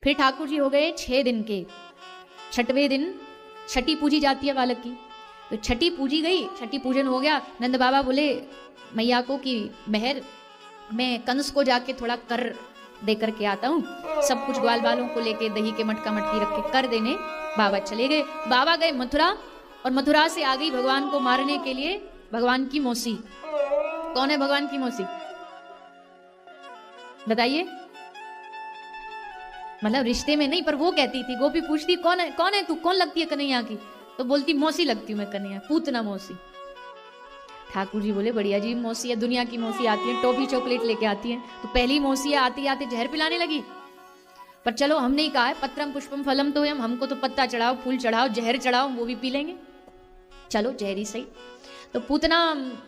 फिर ठाकुर जी हो गए 6 दिन के। 6वें दिन छठी पूजी जाती है बालक की, तो छठी पूजी गई, छठी पूजन हो गया। नंद बाबा बोले मैया को कि मेहर, मैं कंस को जाके थोड़ा कर दे करके आता हूँ, सब कुछ ग्वाल बालों को लेके दही के मटका मटकी रख के कर देने। बाबा चले गए। बाबा गए मथुरा, और मथुरा से आ गई भगवान को मारने के लिए भगवान की मौसी। कौन है भगवान की मौसी, बताइए? मतलब रिश्ते में नहीं, पर वो कहती थी, गोपी पूछती कौन है तू, कौन लगती है कन्हैया की? तो बोलती मौसी लगती हूँ मैं कन्हैया, पूतना मौसी। ठाकुर जी बोले बढ़िया जी, मौसी है, दुनिया की मौसी आती है, टॉफी चॉकलेट लेके आती है, तो पहली मौसी आती आते जहर पिलाने लगी। पर चलो हमने ही कहा है पत्रम पुष्पम फलम तो हमको तो पत्ता चढ़ाओ, फूल चढ़ाओ, जहर चढ़ाओ, वो भी पी लेंगे, चलो जहर ही सही। तो पूतना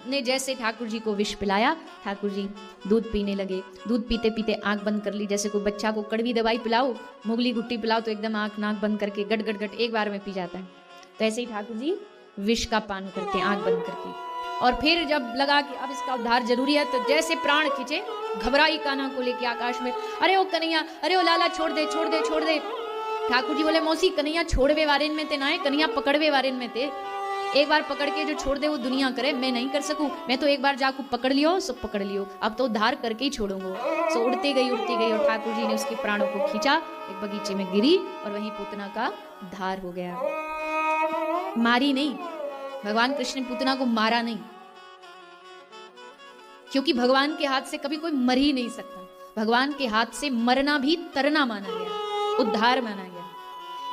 ने जैसे ठाकुर जी को विष पिलाया, ठाकुर जी दूध पीने लगे। दूध पीते पीते आंख बंद कर ली, जैसे कोई बच्चा को कड़वी दवाई पिलाओ, मुगली गुट्टी पिलाओ, तो एकदम आंख नाक बंद करके गट गट गट एक बार में पी जाता है। तो ऐसे ही ठाकुर जी विष का पान करते हैं आंख बंद करके। और फिर जब लगा कि अब इसका उद्धार जरूरी है, तो जैसे प्राण खींचे, घबराई कान्हा को लेके आकाश में, अरे ओ कन्हैया, अरे ओ लाला, छोड़ दे छोड़ दे छोड़ दे। ठाकुर जी बोले मौसी कन्हैया छोड़वे वारेन में ते ना है, कन्हैया पकड़वे वारेन में ते। एक बार पकड़ के जो छोड़ दे वो दुनिया करे, मैं नहीं कर सकूं, मैं तो एक बार जाकू पकड़ लियो सब पकड़ लियो, अब तो उद्धार करके ही छोड़ूंगा। सो उड़ती गई और ठाकुर जी ने उसके प्राणों को खींचा, एक बगीचे में गिरी और वहीं पूतना का उद्धार हो गया। मारी नहीं, भगवान कृष्ण ने पूतना को मारा नहीं, क्योंकि भगवान के हाथ से कभी कोई मर ही नहीं सकता। भगवान के हाथ से मरना भी तरना माना गया, उद्धार माना गया।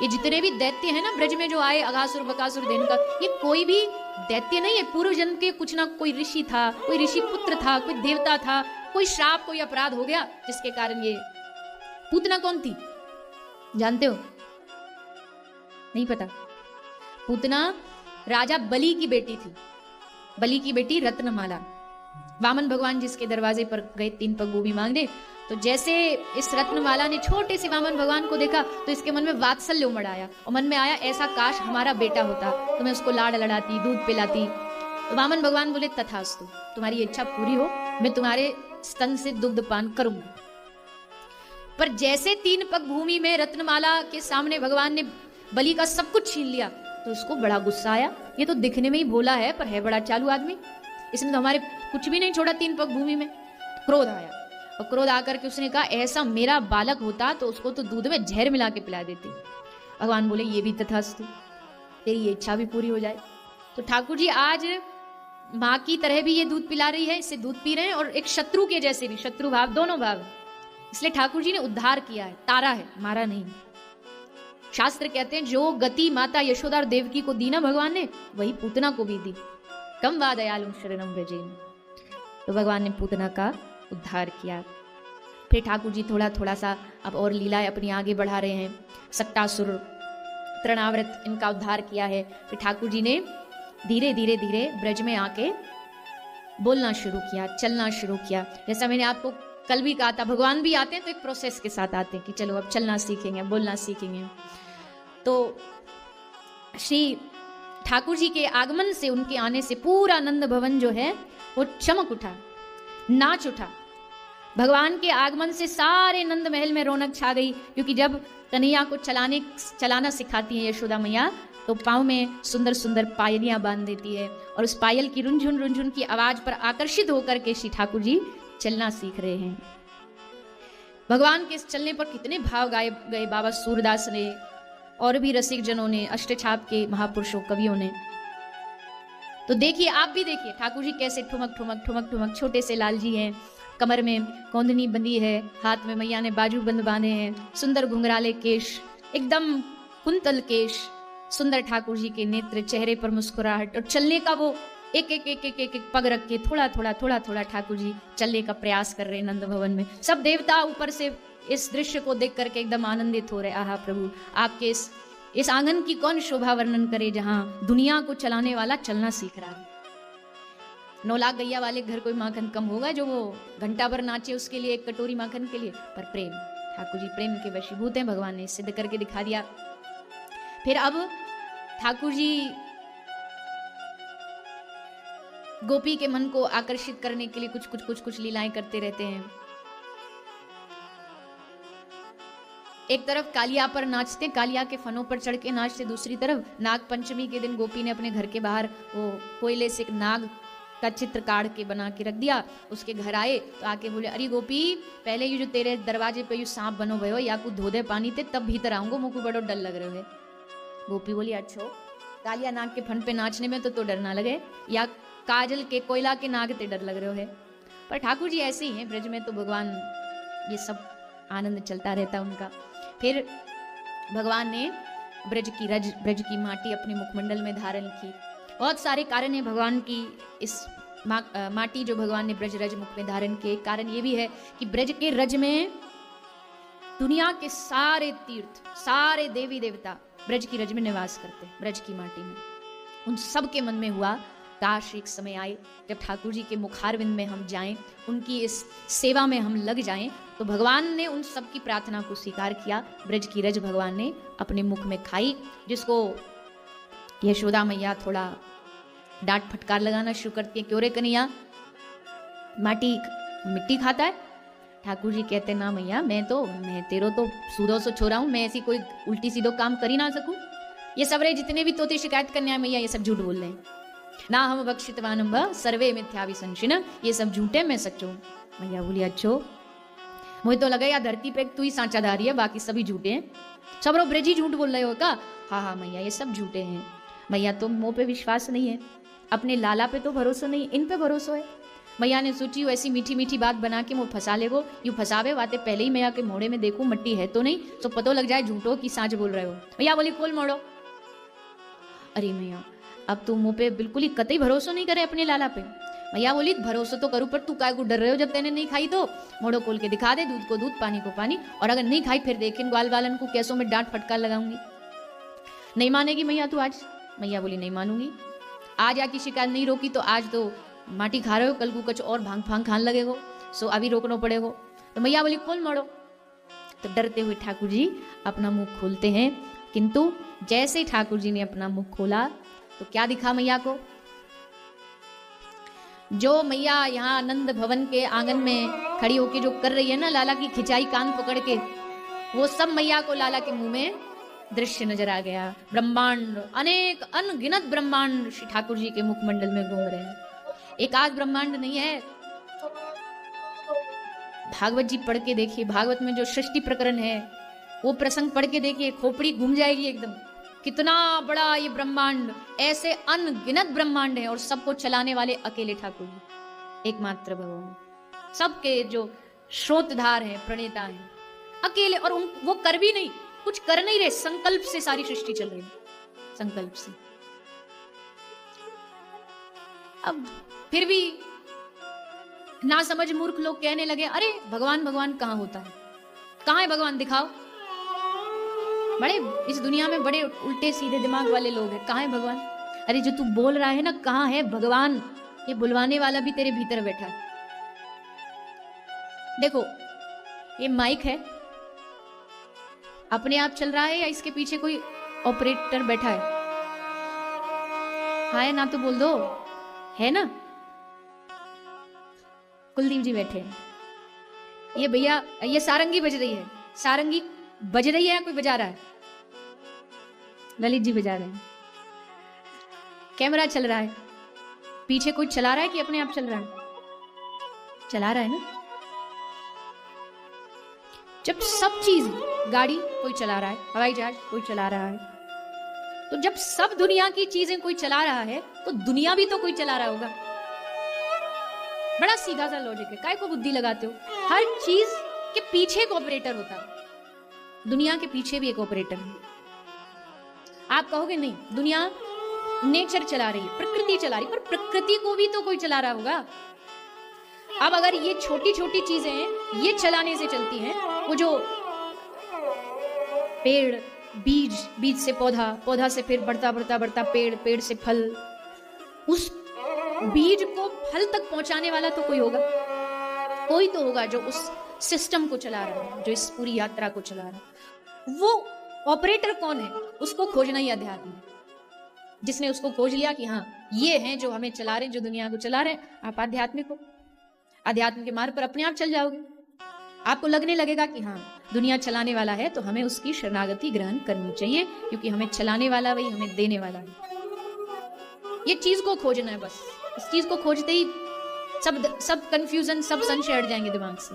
ये जितने भी दैत्य हैं ना ब्रज में जो आए, अघासुर बकासुर धेनुका, ये कोई भी दैत्य नहीं है, पूर्व जन्म के कुछ ना कोई ऋषि था, कोई ऋषि पुत्र था, कोई देवता था, कोई श्राप कोई अपराध हो गया जिसके कारण ये। पूतना कौन थी जानते हो? नहीं पता? पूतना राजा बलि की बेटी थी, बलि की बेटी रत्नमाला। वामन भगवान जिसके दरवाजे पर गए 3 पग भूमि मांगने, तो जैसे इस रत्नमाला ने छोटे से वामन भगवान को देखा, तो इसके मन में वात्सल्य उमड़ आया, और मन में आया ऐसा काश हमारा बेटा होता, तो मैं उसको लाड़ लड़ाती, दूध पिलाती। तो वामन भगवान बोले तथास्तु, तुम्हारी इच्छा पूरी हो, मैं तुम्हारे स्तन से दुग्ध पान करूंगा। पर जैसे 3 पग भूमि में रत्नमाला के सामने भगवान ने बलि का सब कुछ छीन लिया, तो उसको बड़ा गुस्सा आया। ये तो दिखने में ही भोला है, पर है बड़ा चालू आदमी, इसने तो हमारे कुछ भी नहीं छोड़ा 3 पग भूमि में। क्रोध आया, और क्रोध आकर के उसने कहा ऐसा मेरा बालक होता तो उसको तो दूध में जहर मिला के पिला देती। भगवान बोले ये भी तथास्तु, तेरी ये इच्छा भी पूरी हो जाए। तो ठाकुर जी आज माँ की तरह भी ये दूध पिला रही है, इससे दूध पी रहे हैं, और एक शत्रु के जैसे भी, शत्रु भाव दोनों भाव, इसलिए ठाकुर जी ने उद्धार किया है, तारा है, मारा नहीं। शास्त्र कहते हैं जो गति माता यशोदा और देवकी को दी ना भगवान ने, वही पूतना को भी दी। कम वा दयालु शरणम व्रजेन, तो भगवान ने पूतना का उद्धार किया। फिर ठाकुर जी थोड़ा थोड़ा सा अब और लीलाएं अपनी आगे बढ़ा रहे हैं। सक्टासुर, तृणाव्रत, इनका उद्धार किया है। फिर ठाकुर जी ने धीरे धीरे धीरे ब्रज में आके बोलना शुरू किया, चलना शुरू किया। जैसा मैंने आपको कल भी कहा था, भगवान भी आते हैं तो एक प्रोसेस के साथ आते हैं कि चलो अब चलना सीखेंगे, बोलना सीखेंगे। तो श्री ठाकुर जी के आगमन से, उनके आने से पूरा नंद भवन जो है वो चमक उठा, नाच उठा। भगवान के आगमन से सारे नंद महल में रौनक छा गई, क्योंकि जब कन्हैया को चलाना सिखाती है यशोदा मैया, तो पाँव में सुंदर सुंदर पायलियां बांध देती है, और उस पायल की रुंझुन की आवाज पर आकर्षित होकर के श्री ठाकुर जी चलना सीख रहे हैं। भगवान के चलने पर कितने भाव गाए गए बाबा सूरदास ने, और भी रसिक जनों ने, अष्टछाप के महापुरुषों, कवियों ने। तो देखिए, आप भी देखिए ठाकुर जी कैसे ठुमक ठुमक ठुमक ठुमक, छोटे से लाल जी हैं, कमर में कौंदनी बंदी है, हाथ में मैया ने बाजू बंद बांधे हैं, सुंदर घुंघराले केश, एकदम कुंतल केश, सुंदर ठाकुर जी के नेत्र, चेहरे पर मुस्कुराहट, और चलने का वो एक एक एक एक एक, एक पग रख के थोड़ा थोड़ा ठाकुर जी चलने का प्रयास कर रहे हैं नंद भवन में। सब देवता ऊपर से इस दृश्य को देख करके एकदम आनंदित हो रहे, आहा प्रभु, आपके इस आंगन की कौन शोभा वर्णन करे, जहां दुनिया को चलाने वाला चलना सीख रहा है। 9 लाख गैया वाले घर कोई माखन कम होगा जो वो घंटा भर नाचे उसके लिए, एक कटोरी माखन के लिए। पर प्रेम, ठाकुर जी प्रेम के वशीभूत हैं, भगवान ने सिद्ध करके दिखा दिया। फिर अब ठाकुर जी गोपी के मन को आकर्षित करने के लिए कुछ लीलाएं करते रहते हैं। एक तरफ कालिया पर नाचते, कालिया के फनों पर चढ़ के नाचते, दूसरी तरफ नाग पंचमी के दिन गोपी ने अपने घर के बाहर वो कोयले से एक नाग का चित्र काढ़ के बना के रख दिया। उसके घर आए तो आके बोले, अरे गोपी, पहले ये जो तेरे दरवाजे पे यू सांप बनो भयो या कुछ धो दे पानी ते तब भीतर आऊंगो, मुझको बड़ो डर लग रहे है। गोपी बोली, अच्छो कालिया नाग के फन पे नाचने में तो डर ना लगे, या काजल के कोयला के नाग ते डर लग रहे है। पर ठाकुर जी ऐसे ही हैं, ब्रज में तो भगवान ये सब आनंद चलता रहता उनका। फिर भगवान ने ब्रज की माटी अपने मुखमंडल में धारण की। बहुत सारे कारण है भगवान की इस माटी जो भगवान ने ब्रज रज मुख में धारण किए। कारण ये भी है कि ब्रज के रज में दुनिया के सारे तीर्थ, सारे देवी देवता ब्रज की रज में निवास करते, ब्रज की माटी में। उन सब के मन में हुआ काश एक समय आए जब ठाकुर जी के मुखारविंद में हम जाएं, उनकी इस सेवा में हम लग जाएं। तो भगवान ने उन सब की प्रार्थना को स्वीकार किया। ब्रज की रज भगवान ने अपने मुख में खाई, जिसको यशोदा मैया थोड़ा डांट फटकार लगाना शुरू करती है, क्यों रे कन्हैया मिट्टी खाता है। ठाकुर जी कहते, ना मैया, मैं तेरो तो सूदो सो छोरा हूं, मैं ऐसी कोई उल्टी सीधो काम कर ही ना सकूं। ये सब रे जितने भी तोते शिकायत करने आए मैया, ये सब झूठ बोल रहे हैं। ना हम बक्षितवानम व सर्वे मिथ्याभिसंशिन, ये सब झूठे, मैं सच्चो। मैया बोली, अच्छो मुझे तो लगा यार धरती पे तू ही सांचाधारी है, बाकी सभी झूठे हैं। सब लोग ब्रज ही झूठ बोल रहे हो का? हाँ मैया, ये सब झूठे हैं। मैया, तो मुंह पे विश्वास नहीं है, अपने लाला पे तो भरोसा नहीं, इन पे भरोसा है। मैया ने सोची ऐसी मीठी मीठी बात बना के मुझे फंसा लेगो, यू फंसावे बातें पहले ही मैया के मोड़े में देखूं मट्टी है तो नहीं, तो पतो लग जाए झूठो की सांच बोल रहे हो। मैया बोली, खोल मोड़ो। अरे मैया, अब तू मुंह पे बिल्कुल ही कतई भरोसा नहीं करे अपने लाला पे। मैया बोली, भरोसा तो करूं, पर तू काय को डर रहे हो? जब तेने नहीं खाई तो मोड़ो खोल के दिखा दे, दूध को दूध, पानी को पानी, और अगर नहीं खाई फिर देख इन ग्वाल वालन को कैसों में डांट फटकार लगाऊंगी। नहीं मानेगी मैया तू आज? मैया बोली, नहीं मानूंगी। आज आकी शिकायत नहीं रोकी तो आज तो माटी खा रहे हो, कल को कुछ और भांग फांग खान लगेगो, सो अभी रोकना पड़ेगा। तो मैया बोली, खोल मोड़ो। तो डरते हुए ठाकुर जी अपना मुंह खोलते हैं, किंतु जैसे ही ठाकुर जी ने अपना मुंह खोला तो क्या दिखा मैया को? जो मैया यहाँ आनंद भवन के आंगन में खड़ी होके जो कर रही है ना, लाला की खिंचाई कान पकड़ के, वो सब मैया को लाला के मुंह में दृश्य नजर आ गया। ब्रह्मांड, अनेक अनगिनत ब्रह्मांड श्री ठाकुर जी के मुखमंडल में घूम रहे हैं। एक आध ब्रह्मांड नहीं है। भागवत जी पढ़ के देखिए, भागवत में जो सृष्टि प्रकरण है वो प्रसंग पढ़ के देखिए, खोपड़ी घूम जाएगी एकदम। कितना बड़ा ये ब्रह्मांड, ऐसे अनगिनत ब्रह्मांड है और सबको चलाने वाले अकेले ठाकुर जी, एकमात्र भगवान। सबके जो स्रोतधार हैं, प्रणेता हैं, अकेले। और वो कर भी नहीं, कुछ कर नहीं रहे, संकल्प से सारी सृष्टि चल रही है, संकल्प से। अब फिर भी ना समझ मूर्ख लोग कहने लगे, अरे भगवान भगवान कहां होता है, कहां है भगवान, दिखाओ। बड़े इस दुनिया में बड़े उल्टे सीधे दिमाग वाले लोग हैं, कहां है भगवान? अरे जो तू बोल रहा है ना, कहां है भगवान, ये बुलवाने वाला भी तेरे भीतर बैठा है। देखो ये माइक है, अपने आप चल रहा है या इसके पीछे कोई ऑपरेटर बैठा है? हाँ है ना, तो बोल दो, है ना? कुलदीप जी बैठे हैं। ये भैया, ये सारंगी बज रही है, सारंगी बज रही है या कोई बजा रहा है? ललित जी बजा रहे हैं। कैमरा चल रहा है, पीछे कोई चला रहा है कि अपने आप चल रहा है? चला रहा है ना। जब सब चीज, गाड़ी कोई चला रहा है, हवाई जहाज कोई चला रहा है, तो जब सब दुनिया की चीजें कोई चला रहा है तो दुनिया भी तो कोई चला रहा होगा। बड़ा सीधा सा लॉजिक है, काय को बुद्धि लगाते हो? हर चीज के पीछे एक ऑपरेटर होता है, दुनिया के पीछे भी एक ऑपरेटर है। आप कहोगे नहीं, दुनिया नेचर चला रही है, प्रकृति चला रही है, पर प्रकृति को भी तो कोई चला रहा होगा। अब अगर ये छोटी छोटी चीजें ये चलाने से चलती हैं, वो जो पेड़, बीज, बीज से पौधा, पौधा से फिर बढ़ता बढ़ता बढ़ता पेड़, पेड़ से फल, उस बीज को फल तक पहुंचाने वाला तो कोई होगा, कोई तो होगा जो उस सिस्टम को चला रहा है, जो इस पूरी यात्रा को चला रहा है। वो ऑपरेटर कौन है, उसको खोजना ही अध्यात्म है। जिसने उसको खोज लिया कि हाँ ये हैं जो हमें चला रहे हैं, जो दुनिया को चला रहे हैं, आप आध्यात्मिक हो, अध्यात्म के मार्ग पर अपने आप चल जाओगे। आपको लगने लगेगा कि हाँ दुनिया चलाने वाला है तो हमें उसकी शरणागति ग्रहण करनी चाहिए, क्योंकि हमें चलाने वाला वही हमें देने वाला है। ये चीज को खोजना है बस। इस चीज को खोजते ही सब कंफ्यूजन, सब संशय हट जाएंगे दिमाग से।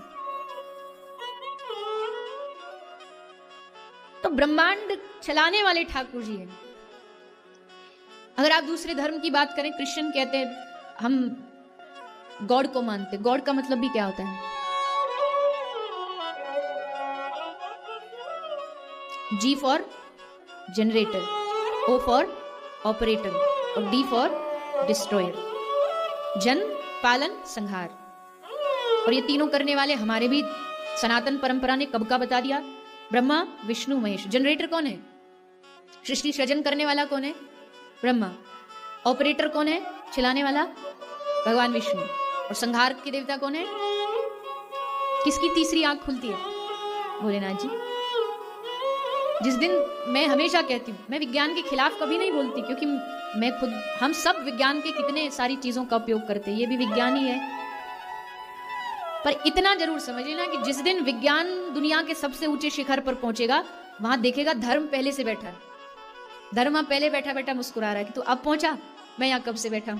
तो ब्रह्मांड चलाने वाले ठाकुर जी हैं। अगर आप दूसरे धर्म की बात करें, क्रिश्चियन कहते हैं हम गॉड को मानते। गॉड का मतलब भी क्या होता है? G for generator, O for operator और D फॉर डिस्ट्रॉयर। जन्म, पालन, संहार। और ये तीनों करने वाले हमारे भी सनातन परंपरा ने कब का बता दिया? ब्रह्मा, विष्णु, महेश। जनरेटर कौन है? सृष्टि सृजन करने वाला कौन है? ब्रह्मा। ऑपरेटर कौन है? चलाने वाला भगवान विष्णु। और संहार के देवता कौन है? किसकी तीसरी आंख खुलती है? भोलेनाथ जी। जिस दिन, मैं हमेशा कहती हूँ, मैं विज्ञान के खिलाफ कभी नहीं बोलती, क्योंकि मैं खुद, हम सब विज्ञान के कितने सारी चीजों का उपयोग करते हैं, ये भी विज्ञान ही है। पर इतना जरूर समझ लेना कि जिस दिन विज्ञान दुनिया के सबसे ऊंचे शिखर पर पहुंचेगा, वहां देखेगा धर्म पहले से बैठा है। धर्म वहां पहले बैठा बैठा मुस्कुरा रहा है कि तू अब पहुंचा, मैं यहां कब से बैठा हूं।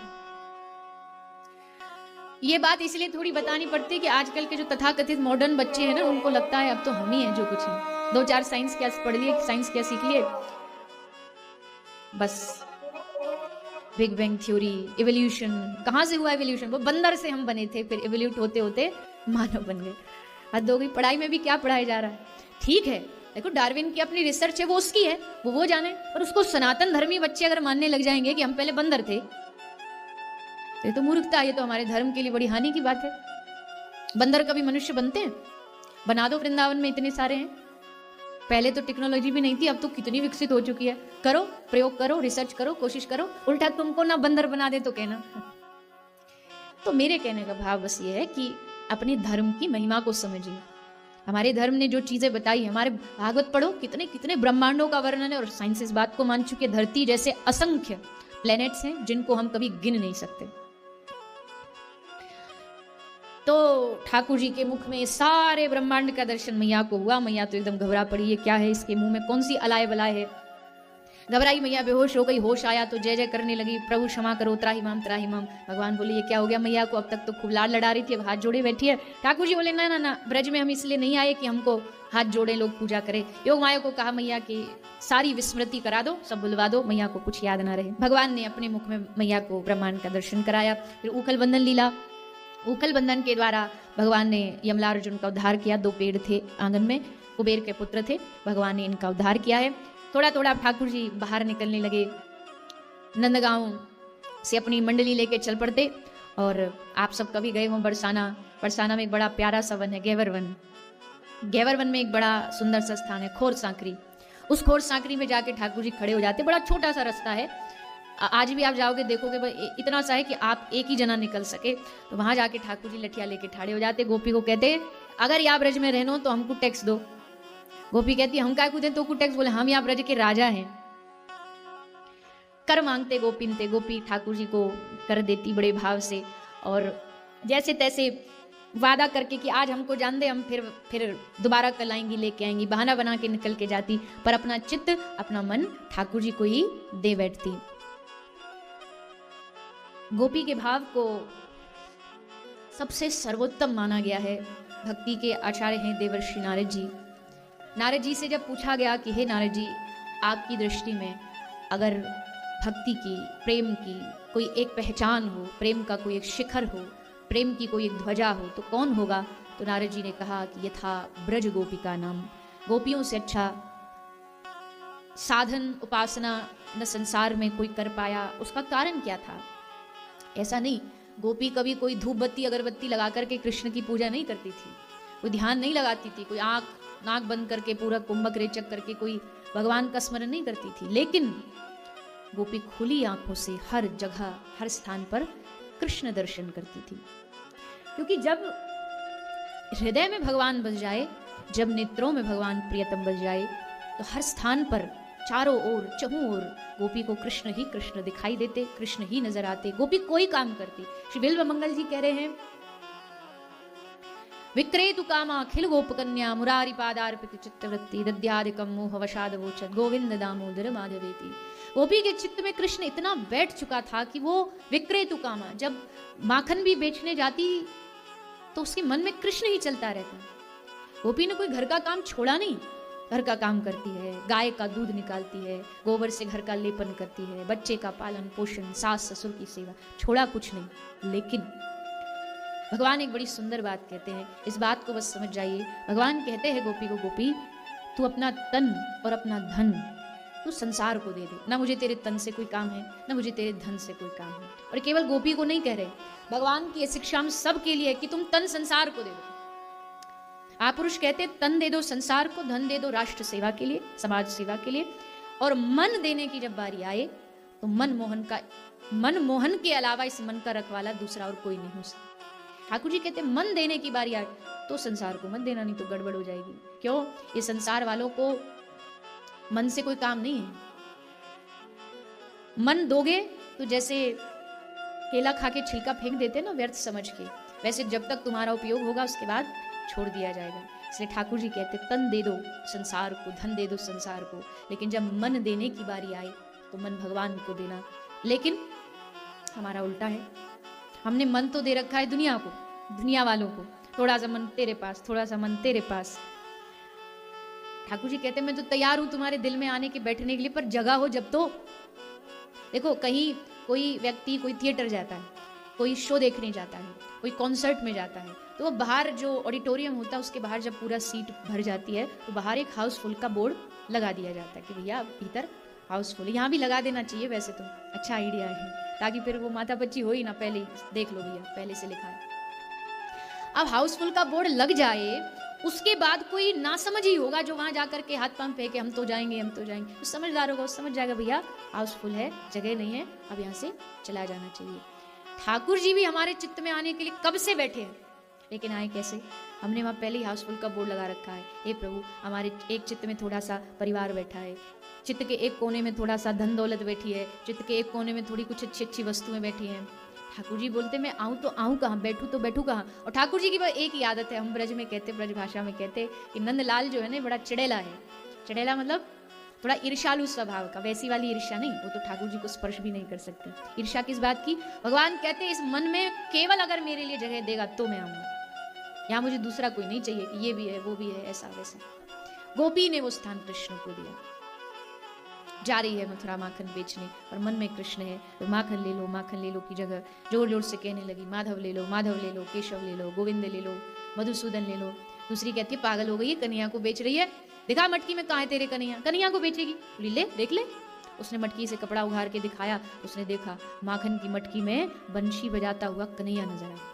ये बात इसलिए थोड़ी बतानी पड़ती है कि आजकल के जो तथाकथित मॉडर्न बच्चे हैं ना, उनको लगता है अब तो हम ही हैं जो कुछ है। 2-4 साइंस क्या पढ़ लिए, साइंस क्या सीख लिए, बस बिग बैंग थ्योरी, इवोल्यूशन। कहां से हुआ इवोल्यूशन? वो बंदर से हम बने थे, फिर इवोल्यूट होते होते मानव बन गए। हद हो गई। पढ़ाई में भी क्या पढ़ाया जा रहा है? ठीक है, देखो डार्विन की अपनी रिसर्च है, वो उसकी है, वो जाने। और उसको सनातन धर्मी बच्चे अगर मानने लग जाएंगे कि हम पहले बंदर थे, ये तो मूर्खता, ये तो हमारे धर्म के लिए बड़ी हानि की बात है। बंदर कभी मनुष्य बनते हैं? बना दो, वृंदावन में इतने सारे हैं। पहले तो टेक्नोलॉजी भी नहीं थी, अब तो कितनी विकसित हो चुकी है। करो, प्रयोग करो, रिसर्च करो, कोशिश करो, उल्टा तुमको ना बंदर बना दे तो कहना। तो मेरे कहने का भाव बस ये है कि अपने धर्म की महिमा को समझिए। हमारे धर्म ने जो चीजें बताई, हमारे भागवत पढ़ो, कितने कितने ब्रह्मांडों का वर्णन है। और साइंस इस बात को मान चुके, धरती जैसे असंख्य प्लैनेट्स हैं जिनको हम कभी गिन नहीं सकते। तो ठाकुर जी के मुख में सारे ब्रह्मांड का दर्शन मैया को हुआ। मैया तो एकदम घबरा पड़ी, ये क्या है, इसके मुंह में कौन सी अलाय बलाय है। घबराई मैया, बेहोश हो गई। होश आया तो जय जय करने लगी, प्रभु क्षमा करो, त्राहि माम त्राहि माम। भगवान बोले ये क्या हो गया मैया को? अब तक तो खूब लाड लड़ा रही थी, अब हाथ जोड़े बैठी है। ठाकुर जी बोले ना ना ना, ब्रज में हम इसलिए नहीं आए कि हमको हाथ जोड़े लोग पूजा करे। योग माया को कहा मैया की सारी विस्मृति करा दो, सब बुलवा दो, मैया को कुछ याद ना रहे। भगवान ने अपने मुख में मैया को ब्रह्मांड का दर्शन कराया। फिर उखल बंधन लीला, उखल बंधन के द्वारा भगवान ने यमलार्जुन का उद्धार किया। 2 पेड़ थे आंगन में, कुबेर के पुत्र थे, भगवान ने इनका उद्धार किया है। थोड़ा थोड़ा ठाकुर जी बाहर निकलने लगे, नंदगांव से अपनी मंडली लेके चल पड़ते। और आप सब कभी गए हो बरसाना, बरसाना में एक बड़ा प्यारा सा वन है गैवर वन। गैवर वन में एक बड़ा सुंदर सा स्थान है खोर सांकरी। उस खोर सांकरी में जाके ठाकुर जी खड़े हो जाते। बड़ा छोटा सा रास्ता है, आज भी आप जाओगे देखोगे इतना सा है कि आप एक ही जना निकल सके। तो वहां जाके ठाकुर जी लठिया लेके ठाड़े हो जाते। गोपी को कहते अगर यहाँ ब्रज में रहनो तो हमको टैक्स दो। गोपी कहती हम क्या कूदे तो को टैक्स? बोले हम यहाँ ब्रज के राजा हैं। कर मांगते गोपीनते, गोपी ठाकुर जी को कर देती बड़े भाव से। और जैसे तैसे वादा करके कि आज हमको जान दे, हम फिर दोबारा कल आएंगी, लेके आएंगी, बहाना बना के निकल के जाती। पर अपना चित्त, अपना मन ठाकुर जी को ही दे बैठती। गोपी के भाव को सबसे सर्वोत्तम माना गया है। भक्ति के आचार्य हैं देवर्षि नारद जी। नारद जी से जब पूछा गया कि हे नारद जी, आपकी दृष्टि में अगर भक्ति की, प्रेम की कोई एक पहचान हो, प्रेम का कोई एक शिखर हो, प्रेम की कोई एक ध्वजा हो, तो कौन होगा? तो नारद जी ने कहा कि यथा ब्रज गोपिका नाम। गोपियों से अच्छा साधन उपासना न संसार में कोई कर पाया। उसका कारण क्या था? ऐसा नहीं, गोपी कभी कोई धूप बत्ती अगरबत्ती लगा करके कृष्ण की पूजा नहीं करती थी, कोई ध्यान नहीं लगाती थी, कोई आंख नाक बंद करके पूरा कुंभक रेचक करके कोई भगवान का स्मरण नहीं करती थी। लेकिन गोपी खुली आंखों से हर जगह, हर स्थान पर कृष्ण दर्शन करती थी। क्योंकि जब हृदय में भगवान बस जाए, जब नेत्रों में भगवान प्रियतम बस जाए, तो हर स्थान पर चारों ओर, चहुं ओर गोपी को कृष्ण ही कृष्ण दिखाई देते, कृष्ण ही नजर आते। गोपी कोई काम करती। श्री बिल्व मंगल जी कह रहे हैं विक्रेतु कामा अखिल गोपकन्या मुरारी पादार्पित चित्तवृत्ति दद्यादिकम मोह वशाद वोचत गोविंद दामोदर माधवेति। गोपी के चित्त में कृष्ण इतना बैठ चुका था कि वो विक्रेतु कामा, जब माखन भी बेचने जाती तो उसके मन में कृष्ण ही चलता रहता। गोपी ने कोई घर का काम छोड़ा नहीं, घर का काम करती है, गाय का दूध निकालती है, गोबर से घर का लेपन करती है, बच्चे का पालन पोषण, सास ससुर की सेवा, छोड़ा कुछ नहीं। लेकिन भगवान एक बड़ी सुंदर बात कहते हैं, इस बात को बस समझ जाइए। भगवान कहते हैं गोपी को, गोपी तू अपना तन और अपना धन तू संसार को दे दे, ना मुझे तेरे तन से कोई काम है, ना मुझे तेरे धन से कोई काम है। और केवल गोपी को नहीं कह रहे, भगवान की शिक्षा हम सब के लिए कि तुम तन संसार को दे दो। आप पुरुष कहते तन दे दो संसार को, धन दे दो राष्ट्र सेवा के लिए, समाज सेवा के लिए, और मन देने की जब बारी आए तो मनमोहन के अलावा इस मन का रखवाला दूसरा और कोई नहीं हो सकता। ठाकुर जी कहते मन देने की बारी आए तो संसार को मत देना, नहीं तो गड़बड़ हो जाएगी। क्यों? ये संसार वालों को मन से कोई काम नहीं है। मन दोगे तो जैसे केला खा के छिलका फेंक देते ना व्यर्थ समझ के, वैसे जब तक तुम्हारा उपयोग होगा उसके बाद छोड़ दिया जाएगा। इसलिए ठाकुर जी कहते तन दे दो संसार को, धन दे दो संसार को, लेकिन जब मन देने की बारी आए तो मन भगवान को देना। लेकिन हमारा उल्टा है, हमने मन तो दे रखा है दुनिया को, दुनिया वालों को, थोड़ा सा मन तेरे पास, थोड़ा सा मन तेरे पास। ठाकुर जी कहते मैं तो तैयार हूं तुम्हारे दिल में आने के बैठने के लिए, पर जगह हो जब तो। देखो कहीं कोई व्यक्ति कोई थिएटर जाता है, कोई शो देखने जाता है, कोई कॉन्सर्ट में जाता है, तो वो बाहर जो ऑडिटोरियम होता है उसके बाहर जब पूरा सीट भर जाती है तो बाहर एक हाउसफुल का बोर्ड लगा दिया जाता है कि भैया भीतर हाउसफुल है। यहाँ भी लगा देना चाहिए वैसे तो, अच्छा आइडिया है, ताकि फिर वो माता बच्ची हो ही ना, पहले ही देख लो भैया पहले से लिखा है। अब हाउसफुल का बोर्ड लग जाए उसके बाद कोई ना समझ ही होगा जो वहां जाकर के हाथ पांव फेंके हम तो जाएंगे हम तो जाएंगे। तो समझदार होगा, समझ जाएगा भैया हाउसफुल है, जगह नहीं है, अब यहाँ से चला जाना चाहिए। ठाकुर जी भी हमारे चित्त में आने के लिए कब से बैठे हैं, लेकिन आए कैसे? हमने वहां पहले ही हाउसफुल का बोर्ड लगा रखा है। हे प्रभु, हमारे एक चित्त में थोड़ा सा परिवार बैठा है, चित्त के एक कोने में थोड़ा सा धन दौलत बैठी है, चित्त के एक कोने में थोड़ी कुछ अच्छी अच्छी वस्तुएं बैठी हैं। ठाकुर जी बोलते मैं आऊं तो आऊं कहाँ, बैठूं तो बैठूं कहाँ। और ठाकुर जी की बस एक ही आदत है, हम ब्रज में कहते, ब्रज भाषा में कहते कि नंदलाल जो है ना बड़ा चिड़ेला है। चिड़ेला मतलब थोड़ा ईर्ष्यालु स्वभाव का, वैसी वाली ईर्ष्या नहीं, वो तो ठाकुर जी को स्पर्श भी नहीं कर सकते। ईर्ष्या किस बात की? भगवान कहते इस मन में केवल अगर मेरे लिए जगह देगा तो मैं आऊंगा, यहाँ मुझे दूसरा कोई नहीं चाहिए कि ये भी है वो भी है ऐसा वैसा। गोपी ने वो स्थान कृष्ण को दिया। जा रही है मथुरा माखन बेचने और मन में कृष्ण है, तो माखन ले लो की जगह जोर जोर से कहने लगी माधव ले लो, माधव ले लो, केशव ले लो, गोविंद ले लो, मधुसूदन ले लो। दूसरी कहती है पागल हो गई है, कन्हैया को बेच रही है, दिखा मटकी में कहाँ है तेरे कन्हैया, कन्हैया को बेचेगी। बोली ले देख ले। उसने मटकी से कपड़ा उघार के दिखाया, उसने देखा माखन की मटकी में बंशी बजाता हुआ कन्हैया नजर आया।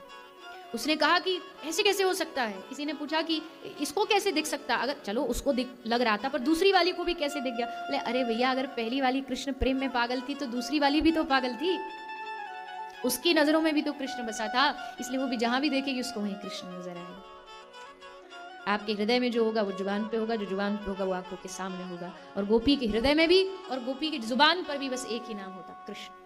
उसने कहा कि ऐसे कैसे हो सकता है? किसी ने पूछा कि इसको कैसे दिख सकता? अगर चलो उसको लग रहा था, पर दूसरी वाली को भी कैसे दिख गया? बोले अरे भैया अगर पहली वाली कृष्ण प्रेम में पागल थी तो दूसरी वाली भी तो पागल थी, उसकी नजरों में भी तो कृष्ण बसा था, इसलिए वो भी जहां भी देखेगी उसको वहीं कृष्ण नजर आएगा। आपके हृदय में जो होगा वो जुबान पे होगा, जो जुबान पे होगा वो आंखों के सामने होगा। और गोपी के हृदय में भी और गोपी की जुबान पर भी बस एक ही नाम होता, कृष्ण।